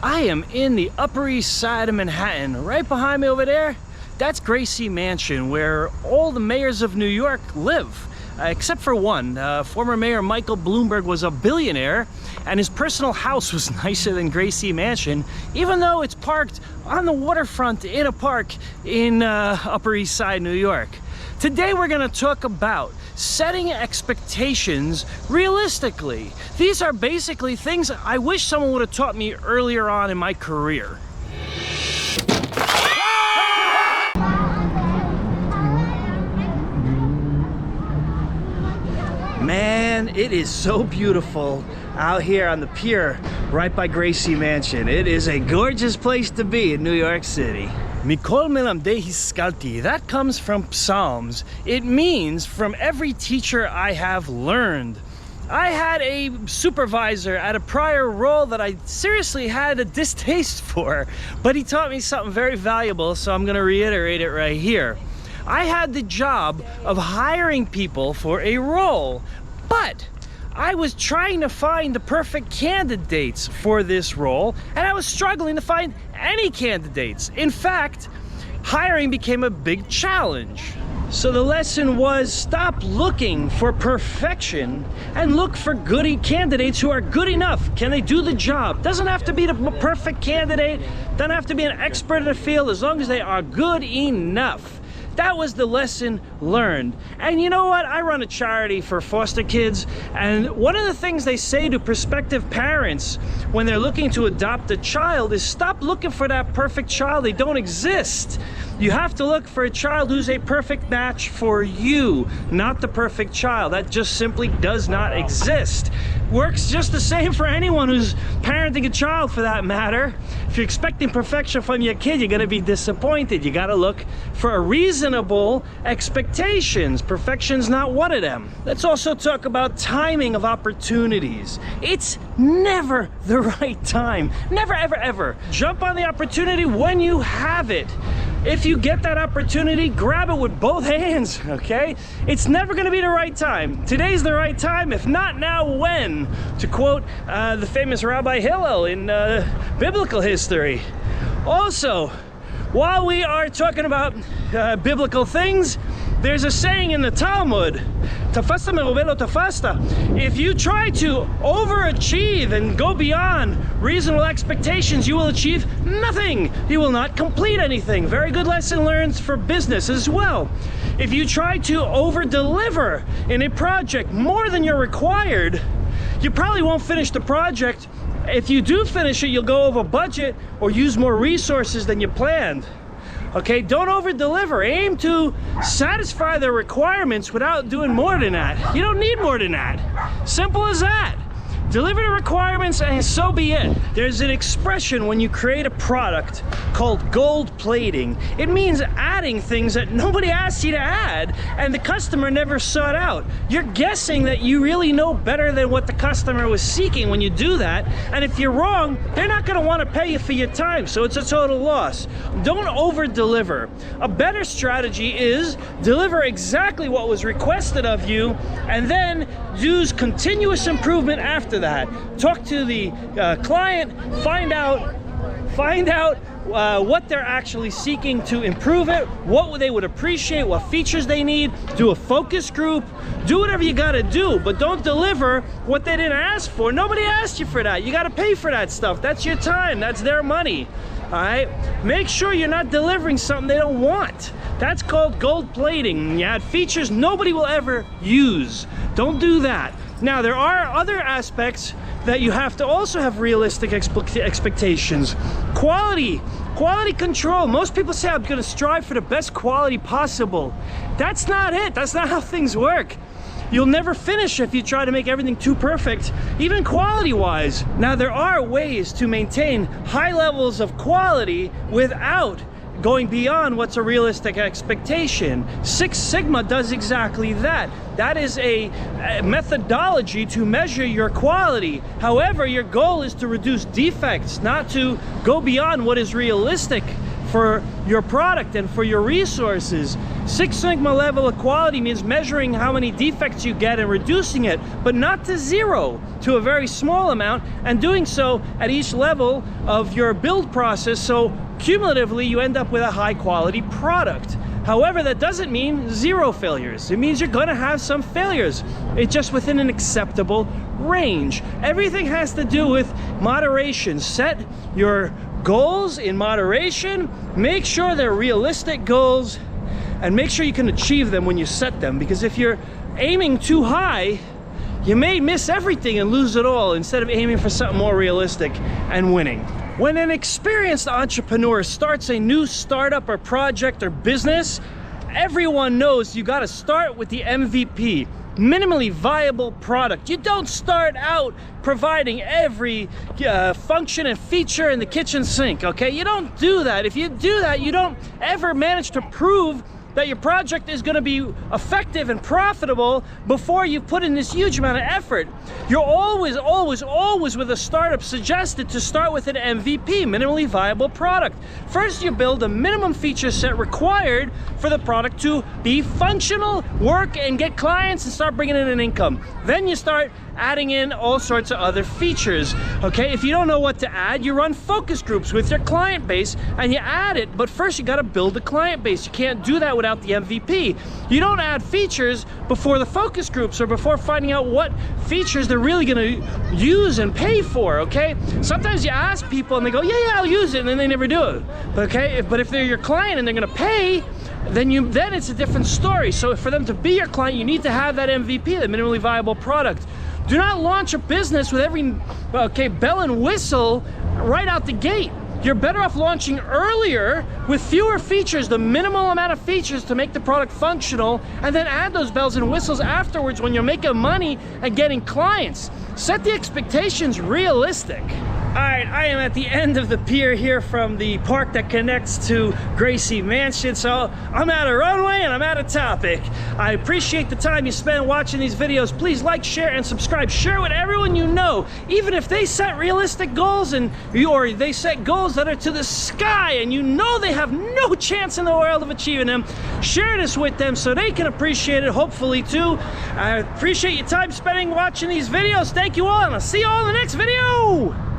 I am in the Upper East Side of Manhattan. Right behind me over there, that's Gracie Mansion, where all the mayors of New York live. Except for one. Former Mayor Michael Bloomberg was a billionaire, and his personal house was nicer than Gracie Mansion, even though it's parked on the waterfront in a park in Upper East Side, New York. Today we're going to talk about setting expectations realistically. These are basically things I wish someone would have taught me earlier on in my career. Man, it is so beautiful out here on the pier right by Gracie Mansion. It is a gorgeous place to be in New York City. Mikol melamdei hiskalti. That comes from Psalms. It means from every teacher I have learned. I had a supervisor at a prior role that I seriously had a distaste for, but he taught me something very valuable, so I'm gonna reiterate it right here. I had the job of hiring people for a role, but I was trying to find the perfect candidates for this role, and I was struggling to find any candidates. In fact, hiring became a big challenge. So the lesson was stop looking for perfection and look for good candidates who are good enough. Can they do the job? Doesn't have to be the perfect candidate, doesn't have to be an expert in the field, as long as they are good enough. That was the lesson learned. And you know what? I run a charity for foster kids, and one of the things they say to prospective parents when they're looking to adopt a child is stop looking for that perfect child. They don't exist. You have to look for a child who's a perfect match for you, not the perfect child. That just simply does not exist. Works just the same for anyone who's parenting a child, for that matter. If you're expecting perfection from your kid, you're gonna be disappointed. You gotta look for reasonable expectations. Perfection's not one of them. Let's also talk about timing of opportunities. It's never the right time. Never, ever, ever. Jump on the opportunity when you have it. If you get that opportunity, grab it with both hands, okay? It's never gonna be the right time. Today's the right time. If not now, when? To quote the famous Rabbi Hillel in biblical history. Also, while we are talking about biblical things, there's a saying in the Talmud, tafasta merubeh lo tafasta. If you try to overachieve and go beyond reasonable expectations, you will achieve nothing. You will not complete anything. Very good lesson learned for business as well. If you try to over-deliver in a project more than you're required, you probably won't finish the project. If you do finish it, you'll go over budget or use more resources than you planned. Okay, don't over-deliver. Aim to satisfy the requirements without doing more than that. You don't need more than that. Simple as that. Deliver the requirements and so be it. There's an expression when you create a product called gold plating. It means adding things that nobody asked you to add and the customer never sought out. You're guessing that you really know better than what the customer was seeking when you do that, and if you're wrong, they're not going to want to pay you for your time, so it's a total loss. Don't over-deliver. A better strategy is deliver exactly what was requested of you and then use continuous improvement after that. Talk to the client, find out what they're actually seeking to improve it, what they would appreciate, what features they need, do a focus group, do whatever you gotta do, but don't deliver what they didn't ask for. Nobody asked you for that. You gotta pay for that stuff. That's your time, that's their money. All right, make sure you're not delivering something they don't want. That's called gold plating. You add features nobody will ever use. Don't do that. Now, there are other aspects that you have to also have realistic expectations. Quality control. Most people say, I'm gonna strive for the best quality possible. That's not it. That's not how things work. You'll never finish if you try to make everything too perfect, even quality-wise. Now, there are ways to maintain high levels of quality without going beyond what's a realistic expectation. Six Sigma does exactly that. That is a methodology to measure your quality. However, your goal is to reduce defects, not to go beyond what is realistic for your product and for your resources. Six Sigma level of quality means measuring how many defects you get and reducing it, but not to zero, to a very small amount, and doing so at each level of your build process, so cumulatively you end up with a high quality product. However, that doesn't mean zero failures. It means you're gonna have some failures. It's just within an acceptable range. Everything has to do with moderation. Set your goals in moderation, make sure they're realistic goals, and make sure you can achieve them when you set them, because if you're aiming too high, you may miss everything and lose it all instead of aiming for something more realistic and winning. When an experienced entrepreneur starts a new startup or project or business, everyone knows you got to start with the MVP, minimally viable product. You don't start out providing every function and feature in the kitchen sink, okay? You don't do that. If you do that, you don't ever manage to prove that your project is going to be effective and profitable before you put in this huge amount of effort. You're always with a startup suggested to start with an MVP, minimally viable product. First, you build a minimum feature set required for the product to be functional, work, and get clients and start bringing in an income. Then you start adding in all sorts of other features, okay? If you don't know what to add, you run focus groups with your client base and you add it, but first you got to build the client base. You can't do that without the MVP. You don't add features before the focus groups or before finding out what features they're really going to use and pay for, okay? Sometimes you ask people and they go, yeah, I'll use it, and then they never do it, okay? But if they're your client and they're going to pay, then it's a different story. So for them to be your client, you need to have that MVP, the minimally viable product. Do not launch a business with every bell and whistle right out the gate. You're better off launching earlier with fewer features, the minimal amount of features to make the product functional, and then add those bells and whistles afterwards when you're making money and getting clients. Set the expectations realistic. All right, I am at the end of the pier here from the park that connects to Gracie Mansion, so I'm out of runway and I'm out of topic. I appreciate the time you spend watching these videos. Please like, share, and subscribe. Share with everyone you know, even if they set realistic goals or they set goals that are to the sky and you know they have no chance in the world of achieving them. Share this with them so they can appreciate it, hopefully too. I appreciate your time spending watching these videos. Thank you all, and I'll see you all in the next video.